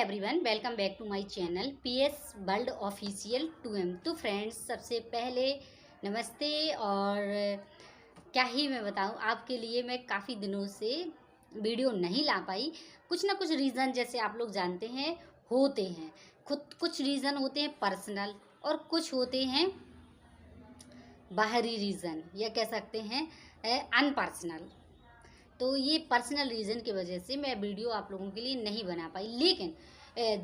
Everyone, welcome back to my channel PS world official 2M। तो friends, सबसे पहले नमस्ते। और क्या ही मैं बताऊं, आपके लिए मैं काफ़ी दिनों से वीडियो नहीं ला पाई। कुछ ना कुछ रीज़न, जैसे आप लोग जानते हैं, होते हैं। कुछ रीज़न होते हैं पर्सनल, और कुछ होते हैं बाहरी रीज़न, या कह सकते हैं अनपर्सनल। तो ये पर्सनल रीज़न की वजह से मैं वीडियो आप लोगों के लिए नहीं बना पाई। लेकिन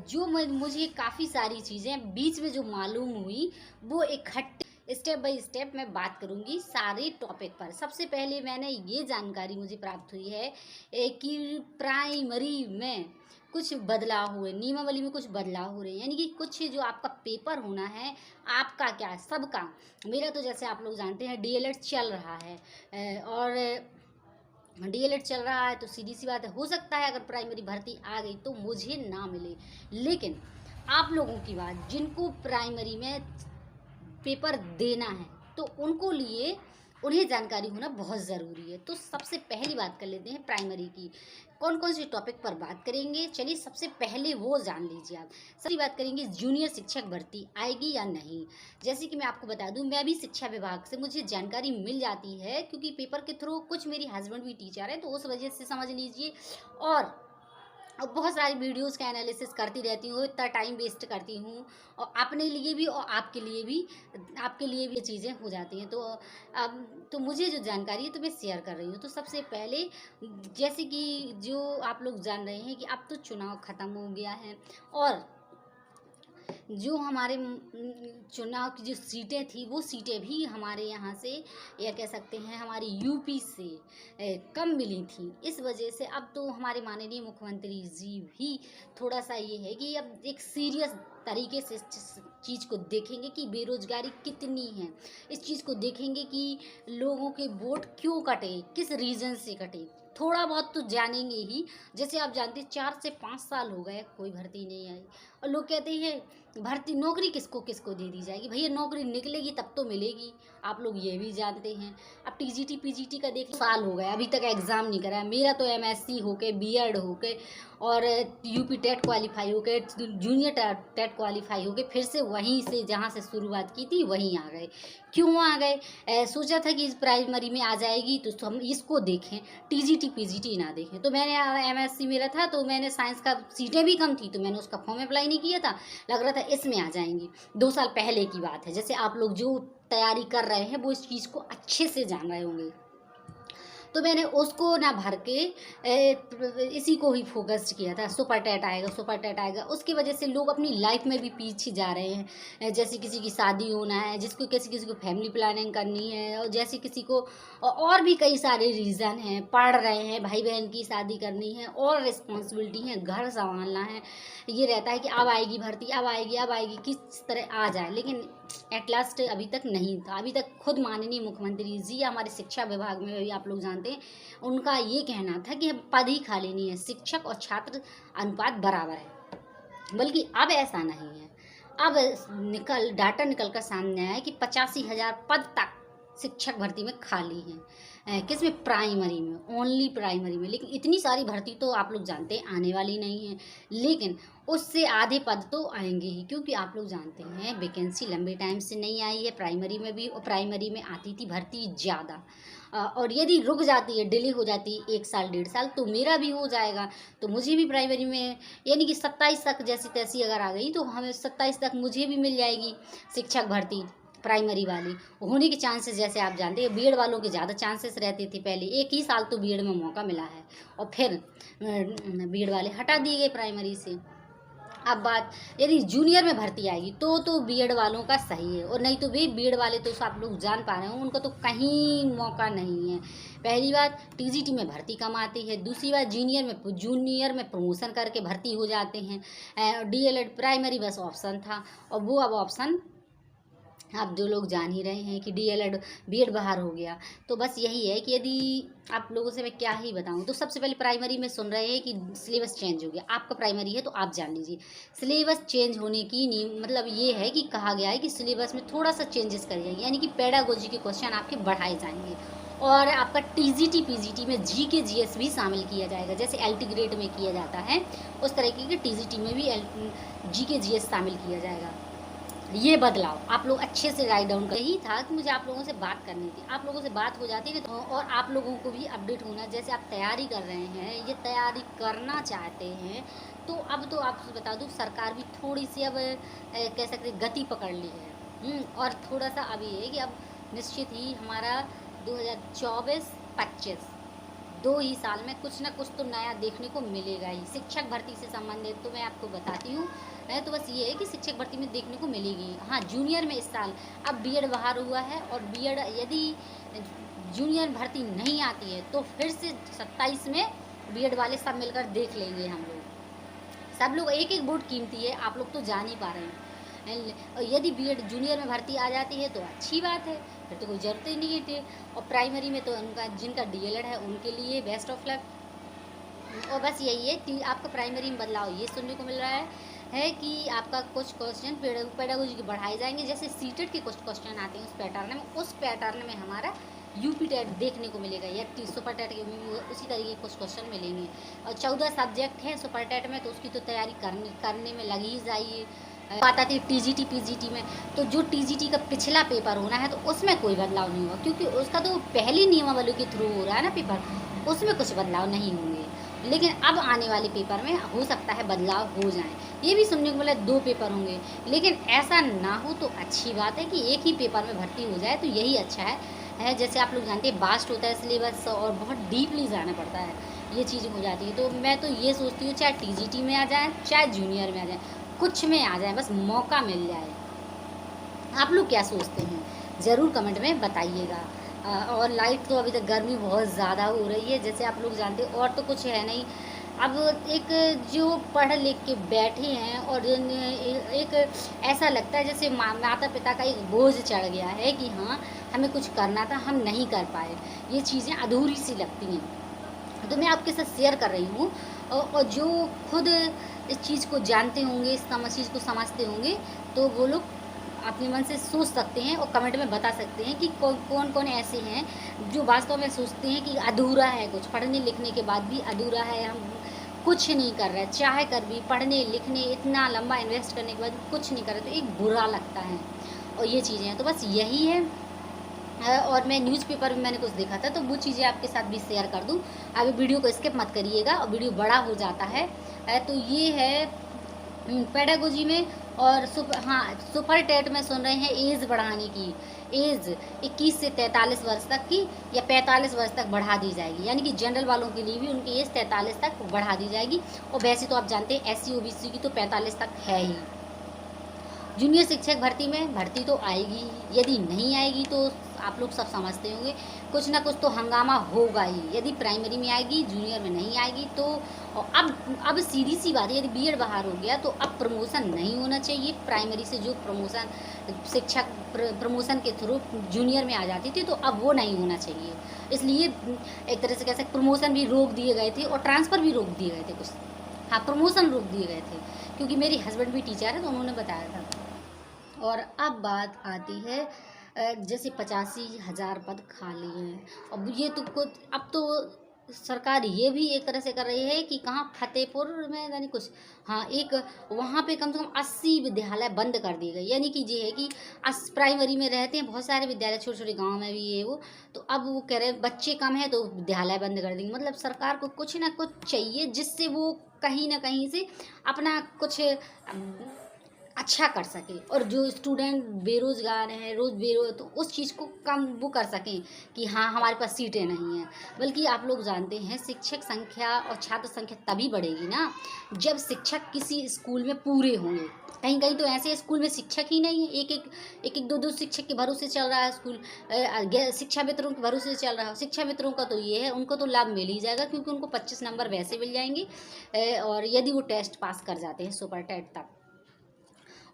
जो मुझे काफ़ी सारी चीज़ें बीच में जो मालूम हुई, वो इकट्ठे स्टेप बाय स्टेप मैं बात करूंगी सारे टॉपिक पर। सबसे पहले मैंने ये जानकारी मुझे प्राप्त हुई है कि प्राइमरी में कुछ बदलाव हुए, नियमावली में कुछ बदलाव हो रहे हैं। यानी कि कुछ जो आपका पेपर होना है, आपका क्या सबका, मेरा तो जैसे आप लोग जानते हैं डीएलएड चल रहा है, और डीएलएड चल रहा है तो सीधी सी बात है, हो सकता है अगर प्राइमरी भर्ती आ गई तो मुझे ना मिले। लेकिन आप लोगों की बात, जिनको प्राइमरी में पेपर देना है, तो उन्हें जानकारी होना बहुत ज़रूरी है। तो सबसे पहली बात कर लेते हैं प्राइमरी की। कौन कौन से टॉपिक पर बात करेंगे, चलिए सबसे पहले वो जान लीजिए। आप सबसे बात करेंगे जूनियर शिक्षक भर्ती आएगी या नहीं। जैसे कि मैं आपको बता दूं, मैं भी शिक्षा विभाग से मुझे जानकारी मिल जाती है, क्योंकि पेपर के थ्रू कुछ मेरी हस्बैंड भी टीचर है, तो उस वजह से समझ लीजिए। और बहुत सारी वीडियोस का एनालिसिस करती रहती हूँ, इतना टाइम वेस्ट करती हूँ, और अपने लिए भी और आपके लिए भी ये चीज़ें हो जाती हैं। तो अब तो मुझे जो जानकारी है तो मैं शेयर कर रही हूँ। तो सबसे पहले, जैसे कि जो आप लोग जान रहे हैं कि अब तो चुनाव ख़त्म हो गया है, और जो हमारे चुनाव की जो सीटें थी, वो सीटें भी हमारे यहाँ से, या कह सकते हैं हमारी यूपी से कम मिली थी। इस वजह से अब तो हमारे माननीय मुख्यमंत्री जी भी थोड़ा सा ये है कि अब एक सीरियस तरीके से इस चीज़ को देखेंगे कि बेरोजगारी कितनी है। इस चीज़ को देखेंगे कि लोगों के वोट क्यों कटे, किस रीज़न से कटे, थोड़ा बहुत तो जानेंगे ही। जैसे आप जानते हैं 4 से 5 साल हो गए, कोई भर्ती नहीं आई, और लोग कहते हैं भर्ती नौकरी किसको किसको दे दी जाएगी। भैया नौकरी निकलेगी तब तो मिलेगी, आप लोग ये भी जानते हैं। अब टीजीटी पीजीटी का देख, साल हो गया अभी तक एग्ज़ाम नहीं कराया। मेरा तो एमएससी होके, बीएड होके, और यूपी टेट क्वालिफाई होके, जूनियर टेट क्वालिफाई होके, फिर से वहीं से जहाँ से शुरुआत की थी वहीं आ गए। क्यों आ गए? सोचा था कि इस प्राइमरी में आ जाएगी तो हम इसको देखें, टीजीटी पीजीटी ना देखें। तो मैंने एमएससी मेरा था, तो मैंने साइंस का सीटें भी कम थी, तो मैंने उसका फॉर्म अप्लाई नहीं किया था। लग रहा था इसमें आ जाएंगी। 2 साल पहले की बात है। जैसे आप लोग जो तैयारी कर रहे हैं वो इस चीज़ को अच्छे से जान रहे होंगे। तो मैंने उसको ना भर के इसी को ही फोकस किया था। सुपर टेट आएगा, सुपर टेट आएगा। उसकी वजह से लोग अपनी लाइफ में भी पीछे जा रहे हैं। जैसे किसी की शादी होना है, किसी किसी को फैमिली प्लानिंग करनी है, और जैसे किसी को और भी कई सारे रीज़न हैं, पढ़ रहे हैं, भाई बहन की शादी करनी है, और रिस्पॉन्सिबिलिटी है, घर संभालना है। ये रहता है कि अब आएगी भर्ती, अब आएगी, किस तरह आ जाए। लेकिन एट लास्ट अभी तक नहीं था। अभी तक खुद माननीय मुख्यमंत्री जी, हमारे शिक्षा विभाग में भी आप लोग जानते हैं, उनका ये कहना था कि हम पद ही खाली नहीं है, शिक्षक और छात्र अनुपात बराबर है। बल्कि अब ऐसा नहीं है। अब डाटा निकल कर सामने आया कि 85,000 पद तक शिक्षक भर्ती में खाली हैं। किसमें? प्राइमरी में, ओनली प्राइमरी में। लेकिन इतनी सारी भर्ती तो आप लोग जानते हैं आने वाली नहीं है। लेकिन उससे आधे पद तो आएंगे ही, क्योंकि आप लोग जानते हैं वैकेंसी लंबे टाइम से नहीं आई है प्राइमरी में भी, और प्राइमरी में आती थी भर्ती ज़्यादा। और यदि रुक जाती है, डिले हो जाती है 1 साल 1.5 साल, तो मेरा भी हो जाएगा। तो मुझे भी प्राइमरी में, यानी कि 27 तक जैसी तैसी अगर आ गई, तो हमें 27 तक मुझे भी मिल जाएगी शिक्षक भर्ती प्राइमरी वाली। होने के चांसेस, जैसे आप जानते हैं, बीएड वालों के ज़्यादा चांसेस रहते थे पहले। 1 ही साल तो बीएड में मौका मिला है, और फिर बीएड वाले हटा दिए गए प्राइमरी से। अब बात, यदि जूनियर में भर्ती आएगी तो बीएड वालों का सही है, और नहीं तो भी बीएड वाले तो आप लोग जान पा रहे हो, उनका तो कहीं मौका नहीं है। पहली बात, टीजीटी में भर्ती कम आती है। दूसरी बात, जूनियर में प्रमोशन करके भर्ती हो जाते हैं। डीएलएड प्राइमरी बस ऑप्शन था, और वो अब ऑप्शन आप जो लोग जान ही रहे हैं कि डीएलएड बीएड बाहर हो गया। तो बस यही है कि यदि आप लोगों से मैं क्या ही बताऊं, तो सबसे पहले प्राइमरी में सुन रहे हैं कि सिलेबस चेंज हो गया। आपका प्राइमरी है तो आप जान लीजिए सिलेबस चेंज होने की मतलब ये है कि कहा गया है कि सिलेबस में थोड़ा सा चेंजेस कर जाएंगे, यानी कि पेडागोजी के क्वेश्चन आपके बढ़ाए जाएंगे। और आपका टीजीटी पीजीटी में जीके जीएस भी शामिल किया जाएगा, जैसे एलटी ग्रेड में किया जाता है उस तरीके के टीजीटी में भी जीके जीएस शामिल किया जाएगा। ये बदलाव आप लोग अच्छे से राइट डाउन कर। यही था कि मुझे आप लोगों से बात करनी थी, आप लोगों से बात हो जाती है और आप लोगों को भी अपडेट होना, जैसे आप तैयारी कर रहे हैं, ये तैयारी करना चाहते हैं, तो अब तो आपसे बता दूं सरकार भी थोड़ी सी अब कह सकते गति पकड़ ली है। और थोड़ा सा अभी है कि अब निश्चित ही हमारा 2024-25 2 ही साल में कुछ ना कुछ तो नया देखने को मिलेगा ही। शिक्षक भर्ती से संबंधित तो मैं आपको बताती हूँ, तो बस ये है कि शिक्षक भर्ती में देखने को मिलेगी। हाँ, जूनियर में इस साल अब बीएड बाहर हुआ है, और बीएड यदि जूनियर भर्ती नहीं आती है तो फिर से 27 में बीएड वाले सब मिलकर देख लेंगे। हम लोग सब लोग एक एक वोट कीमती है, आप लोग तो जान ही पा रहे हैं। यदि बीएड जूनियर में भर्ती आ जाती है तो अच्छी बात है, फिर तो कोई ज़रूरत ही नहीं है। और प्राइमरी में तो उनका जिनका डीएलएड है उनके लिए बेस्ट ऑफ लक। और बस यही है कि आपका प्राइमरी में बदलाव ये सुनने को मिल रहा है कि आपका कुछ क्वेश्चन पेडागोजी के बढ़ाए जाएंगे, जैसे सीटेट के कुछ क्वेश्चन आते हैं उस पैटर्न में हमारा यूपी टेट देखने को मिलेगा, या सुपर टेट के उसी तरीके के कुछ क्वेश्चन मिलेंगे। और 14 सब्जेक्ट हैं सुपर टेट में, तो उसकी तो तैयारी करने में लगी ही जाइए। बात आती है टीजीटी पीजीटी में, तो जो टीजीटी का पिछला पेपर होना है तो उसमें कोई बदलाव नहीं होगा, क्योंकि उसका तो पहली नियमावली के थ्रू हो रहा है ना पेपर, उसमें कुछ बदलाव नहीं होंगे। लेकिन अब आने वाले पेपर में हो सकता है बदलाव हो जाए। ये भी सुनने को मिला 2 पेपर होंगे, लेकिन ऐसा ना हो तो अच्छी बात है कि एक ही पेपर में भर्ती हो जाए, तो यही अच्छा है। जैसे आप लोग जानते हैं बास्ट होता है सिलेबस और बहुत डीपली जाना पड़ता है, ये चीज़ हो जाती है। तो मैं तो ये सोचती हूँ चाहे टीजीटी में आ जाए चाहे जूनियर में आ जाए, कुछ में आ जाए, बस मौका मिल जाए। आप लोग क्या सोचते हैं ज़रूर कमेंट में बताइएगा। और लाइट तो अभी तक गर्मी बहुत ज़्यादा हो रही है, जैसे आप लोग जानते हैं, और तो कुछ है नहीं। अब एक जो पढ़ लिख के बैठे हैं और एक ऐसा लगता है जैसे माता पिता का एक बोझ चढ़ गया है कि हाँ हमें कुछ करना था, हम नहीं कर पाए, ये चीज़ें अधूरी सी लगती हैं। तो मैं आपके साथ शेयर कर रही हूँ, और जो खुद इस चीज़ को जानते होंगे, इस चीज़ को समझते होंगे, तो वो लोग अपने मन से सोच सकते हैं और कमेंट में बता सकते हैं कि कौन कौन ऐसे हैं जो वास्तव में सोचते हैं कि अधूरा है, कुछ पढ़ने लिखने के बाद भी अधूरा है, हम कुछ नहीं कर रहे, चाहे कर भी पढ़ने लिखने इतना लंबा इन्वेस्ट करने के बाद कुछ नहीं कर रहे, तो एक बुरा लगता है। और ये चीज़ें हैं, तो बस यही है। और मैं न्यूज़पेपर में मैंने कुछ देखा था, तो वो चीज़ें आपके साथ भी शेयर कर दूँ। अभी वीडियो को स्किप मत करिएगा, और वीडियो बड़ा हो जाता है। तो ये है पेडागोजी में। और सुपर टेट में सुन रहे हैं एज बढ़ाने की, एज 21 से 43 वर्ष तक की या 45 वर्ष तक बढ़ा दी जाएगी, यानी कि जनरल वालों के लिए भी उनकी एज 43 तक बढ़ा दी जाएगी। और वैसे तो आप जानते हैं SC OBC की तो 45 तक है ही। जूनियर शिक्षक भर्ती में भर्ती तो आएगी, यदि नहीं आएगी तो आप लोग सब समझते होंगे कुछ ना कुछ तो हंगामा होगा ही। यदि प्राइमरी में आएगी, जूनियर में नहीं आएगी तो अब सीधी सी बात है, यदि बीएड बाहर हो गया तो अब प्रमोशन नहीं होना चाहिए। प्राइमरी से जो प्रमोशन शिक्षक प्रमोशन के थ्रू जूनियर में आ जाती थी, तो अब वो नहीं होना चाहिए। इसलिए एक तरह से कह सकते प्रमोशन भी रोक दिए गए थे और ट्रांसफ़र भी रोक दिए गए थे कुछ। हाँ, प्रमोशन रोक दिए गए थे, क्योंकि मेरी हस्बैंड भी टीचर है तो उन्होंने बताया था। और अब बात आती है जैसे 85,000 पद खाली हैं। अब ये तो कुछ, अब तो सरकार ये भी एक तरह से कर रही है कि कहाँ फतेहपुर में यानी कुछ, हाँ एक वहाँ पे कम से कम 80 विद्यालय बंद कर दिए गए। यानी कि ये है कि प्राइमरी में रहते हैं बहुत सारे विद्यालय, छोटे छोटे गाँव में भी ये वो, तो अब वो कह रहे हैं बच्चे कम हैं तो विद्यालय बंद कर देंगे। मतलब सरकार को कुछ ना कुछ चाहिए जिससे वो कहीं ना कहीं से अपना कुछ अच्छा कर सके, और जो स्टूडेंट बेरोज़गार हैं तो उस चीज़ को कम वो कर सकें कि हाँ हमारे पास सीटें नहीं हैं। बल्कि आप लोग जानते हैं शिक्षक संख्या और छात्र संख्या तभी बढ़ेगी ना जब शिक्षक किसी स्कूल में पूरे होंगे। कहीं कहीं तो ऐसे स्कूल में शिक्षक ही नहीं है, एक दो दो शिक्षक के भरोसे चल रहा है स्कूल, शिक्षा मित्रों के भरोसे चल रहा है। शिक्षा मित्रों का तो ये है, उनको तो लाभ मिल ही जाएगा क्योंकि उनको 25 नंबर वैसे मिल जाएंगे, और यदि वो टेस्ट पास कर जाते हैं सुपर टेट तक।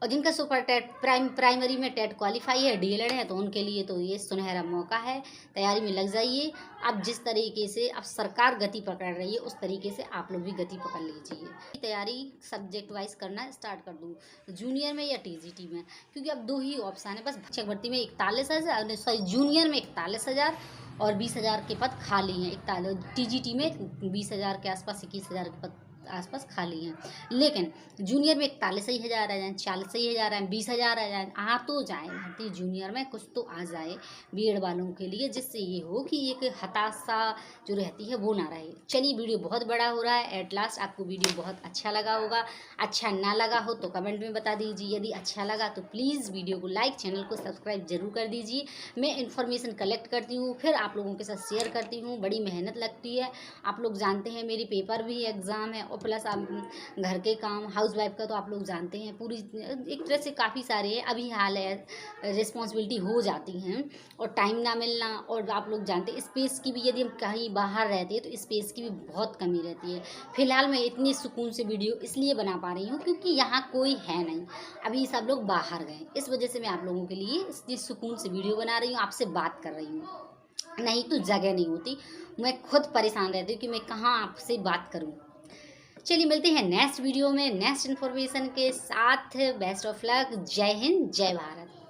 और जिनका सुपर टेट प्राइमरी में टेट क्वालिफाई है, डीएलएड है, तो उनके लिए तो ये सुनहरा मौका है। तैयारी में लग जाइए। अब जिस तरीके से अब सरकार गति पकड़ रही है, उस तरीके से आप लोग भी गति पकड़ लीजिए। तैयारी सब्जेक्ट वाइज करना स्टार्ट कर दूँ, जूनियर में या टीजीटी में, क्योंकि अब 2 ही ऑप्शन है बस। शिक्षक भर्ती में 41,000, सॉरी जूनियर में 41,000 और 20,000 के पद खाली हैं। 41 टीजीटी में 20,000 के आसपास, 21,000 के पद आसपास खाली हैं। लेकिन जूनियर में 41,000 आ जाए, 40,000 आ जाए, 20,000 आ जाए, आ तो जाए भर्ती जूनियर में, कुछ तो आ जाए बीएड वालों के लिए, जिससे ये हो कि एक हताशा जो रहती है वो ना रहे। चलिए, वीडियो बहुत बड़ा हो रहा है। एट लास्ट आपको वीडियो बहुत अच्छा लगा होगा। अच्छा ना लगा हो तो कमेंट में बता दीजिए। यदि अच्छा लगा तो प्लीज़ वीडियो को लाइक, चैनल को सब्सक्राइब जरूर कर दीजिए। मैं इन्फॉर्मेशन कलेक्ट करती हूँ, फिर आप लोगों के साथ शेयर करती हूँ। बड़ी मेहनत लगती है, आप लोग जानते हैं। मेरी पेपर भी एग्ज़ाम है, और प्लस आप घर के काम, हाउस वाइफ का तो आप लोग जानते हैं, पूरी एक तरह से काफ़ी सारे हैं। अभी हाल है, रिस्पॉन्सिबिलिटी हो जाती हैं, और टाइम ना मिलना, और आप लोग जानते हैं स्पेस की भी, यदि हम कहीं बाहर रहते हैं तो स्पेस की भी बहुत कमी रहती है। फिलहाल मैं इतनी सुकून से वीडियो इसलिए बना पा रही हूँ क्योंकि यहाँ कोई है नहीं, अभी सब लोग बाहर गए। इस वजह से मैं आप लोगों के लिए इतनी सुकून से वीडियो बना रही हूँ, आपसे बात कर रही हूँ। नहीं तो जगह नहीं होती, मैं खुद परेशान रहती हूँ कि मैं कहाँ आपसे बात करूँ। चलिए, मिलते हैं नेक्स्ट वीडियो में नेक्स्ट इन्फॉर्मेशन के साथ। Best of luck. जय हिंद, जय भारत।